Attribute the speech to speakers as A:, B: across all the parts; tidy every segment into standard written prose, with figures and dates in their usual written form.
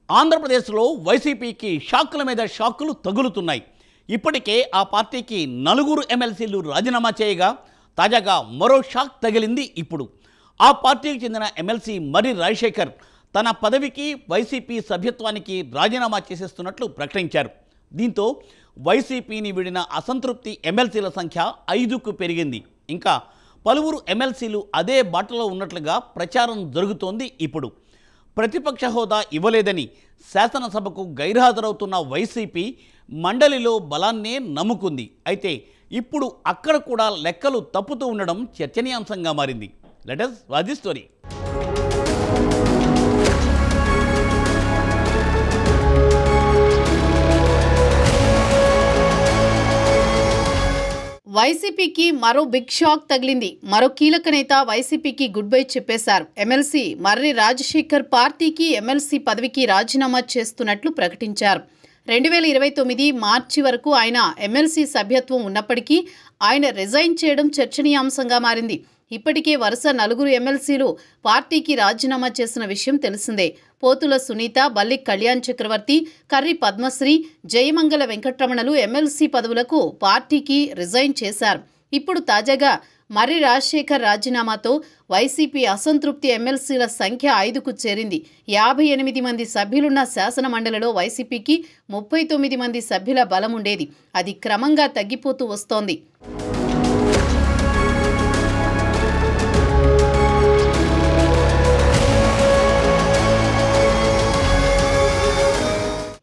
A: ఆంధ్రప్రదేశ్లో వైసీపీకి షాకుల మీద షాకులు తగులుతున్నాయి. ఇప్పటికే ఆ పార్టీకి 4 ఎమ్మెల్సీలు రాజీనామా చేయగా తాజాగా మరో షాక్ తగిలింది. ఇప్పుడు ఆ పార్టీకి చెందిన ఎమ్మెల్సీ మర్రి రాజశేఖర్ తన పదవికి వైసీపీ సభ్యత్వానికి రాజీనామా చేసేస్తున్నట్లు ప్రకటించారు. దీంతో వైసీపీని విడిన అసంతృప్తి ఎమ్మెల్సీల సంఖ్య 5కు పెరిగింది. ఇంకా పలువురు ఎమ్మెల్సీలు అదే బాటలో ఉన్నట్లుగా ప్రచారం జరుగుతోంది. ఇప్పుడు ప్రతిపక్ష హోదా ఇవ్వలేదని శాసనసభకు గైర్హాజరవుతున్న వైసీపీ మండలిలో బలాన్నే నమ్ముకుంది. అయితే ఇప్పుడు అక్కడ కూడా లెక్కలు తప్పుతూ ఉండడం చర్చనీయాంశంగా మారింది. Let us watch this story.
B: వైసీపీకి మరో బిగ్ షాక్ తగిలింది. మరో కీలక నేత వైసీపీకి గుడ్ బై చెప్పేశారు. ఎమ్మెల్సీ మర్రి రాజశేఖర్ పార్టీకి ఎమ్మెల్సీ పదవికి రాజీనామా చేస్తున్నట్లు ప్రకటించారు. 2029 మార్చి వరకు ఆయన ఎమ్మెల్సీ సభ్యత్వం ఉన్నప్పటికీ ఆయన రిజైన్ చేయడం చర్చనీయాంశంగా మారింది. ఇప్పటికే వరుస 4 ఎమ్మెల్సీలు పార్టీకి రాజీనామా చేసిన విషయం తెలిసిందే. పోతుల సునీత, బల్లి కళ్యాణ్ చక్రవర్తి, కర్రి పద్మశ్రీ, జయమంగళ వెంకటరమణలు ఎమ్మెల్సీ పదవులకు పార్టీకి రిజైన్ చేశారు. ఇప్పుడు తాజాగా మర్రి రాజశేఖర్ రాజీనామాతో వైసీపీ అసంతృప్తి ఎమ్మెల్సీల సంఖ్య 5కు చేరింది. 58 మంది సభ్యులున్న శాసన మండలిలో వైసీపీకి 39 మంది సభ్యుల బలం ఉండేది. అది క్రమంగా తగ్గిపోతూ వస్తోంది.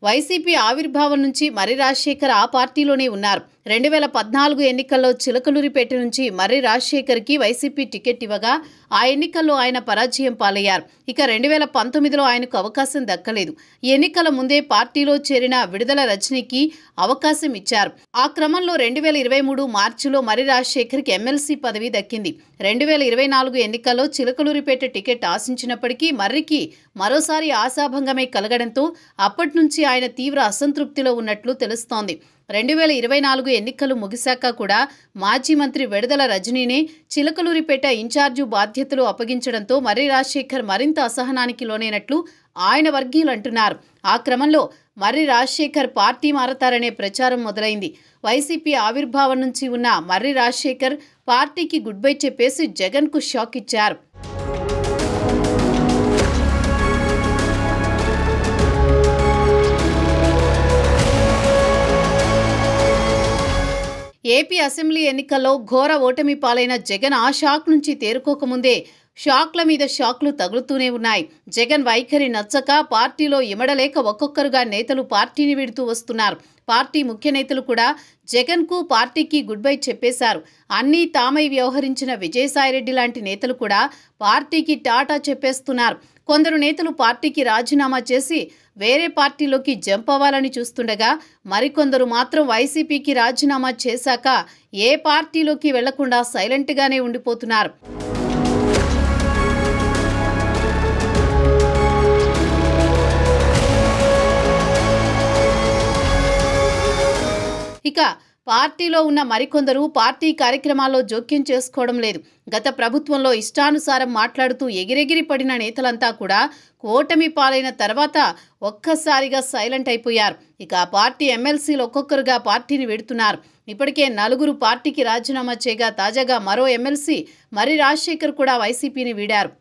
B: వైసీపీ ఆవిర్భావం నుంచి మర్రి రాజశేఖర్ ఆ పార్టీలోనే ఉన్నారు. 2014 ఎన్నికల్లో చిలకలూరిపేట నుంచి మర్రి రాజశేఖర్కి వైసీపీ టికెట్ ఇవ్వగా ఆ ఎన్నికల్లో ఆయన పరాజయం పాలయ్యారు. ఇక 2019లో ఆయనకు అవకాశం దక్కలేదు. ఈ ఎన్నికల ముందే పార్టీలో చేరిన విడుదల రజనీకి అవకాశం ఇచ్చారు. ఆ క్రమంలో 2023 మార్చిలో మర్రి రాజశేఖర్కి ఎమ్మెల్సీ పదవి దక్కింది. 2024 ఎన్నికల్లో చిలకలూరిపేట టికెట్ ఆశించినప్పటికీ మర్రికి మరోసారి ఆశాభంగమే కలగడంతో అప్పటి నుంచి ఆయన తీవ్ర అసంతృప్తిలో ఉన్నట్లు తెలుస్తోంది. 2024 ఎన్నికలు ముగిశాక కూడా మాజీ మంత్రి విడుదల రజనీనే చిలకలూరిపేట ఇన్ఛార్జు బాధ్యతలు అప్పగించడంతో మర్రి రాజశేఖర్ మరింత అసహనానికి లోనైనట్లు ఆయన వర్గీయులు అంటున్నారు. ఆ క్రమంలో మర్రి రాజశేఖర్ పార్టీ మారతారనే ప్రచారం మొదలైంది. వైసీపీ ఆవిర్భావం నుంచి ఉన్న మర్రి రాజశేఖర్ పార్టీకి గుడ్ బై చెప్పేసి జగన్కు షాక్ ఇచ్చారు. ఏపీ అసెంబ్లీ ఎన్నికల్లో ఘోర ఓటమి పాలైన జగన్ ఆ షాక్ నుంచి తేరుకోకముందే షాక్ల మీద షాక్లు తగులుతూనే ఉన్నాయి. జగన్ వైఖరి నచ్చక పార్టీలో ఇమడలేక ఒక్కొక్కరుగా నేతలు పార్టీని విడుతూ వస్తున్నారు. పార్టీ ముఖ్య నేతలు కూడా జగన్కు పార్టీకి గుడ్ బై చెప్పేశారు. అన్నీ తామై వ్యవహరించిన విజయసాయిరెడ్డి లాంటి నేతలు కూడా పార్టీకి టాటా చెప్పేస్తున్నారు. కొందరు నేతలు పార్టీకి రాజీనామా చేసి వేరే పార్టీలోకి జంప్ అవ్వాలని చూస్తుండగా మరికొందరు మాత్రం వైసీపీకి రాజీనామా చేశాక ఏ పార్టీలోకి వెళ్లకుండా సైలెంట్గానే ఉండిపోతున్నారు. ఇక పార్టీలో ఉన్న మరికొందరు పార్టీ కార్యక్రమాల్లో జోక్యం చేసుకోవడం లేదు. గత ప్రభుత్వంలో ఇష్టానుసారం మాట్లాడుతూ ఎగిరెగిరి పడిన నేతలంతా కూడా ఓటమి పాలైన తర్వాత ఒక్కసారిగా సైలెంట్ అయిపోయారు. ఇక ఆ పార్టీ ఎమ్మెల్సీలు ఒక్కొక్కరుగా పార్టీని వెడుతున్నారు. ఇప్పటికే 4 పార్టీకి రాజీనామా చేయగా తాజాగా మరో ఎమ్మెల్సీ మర్రి రాజశేఖర్ కూడా వైసీపీని వీడారు.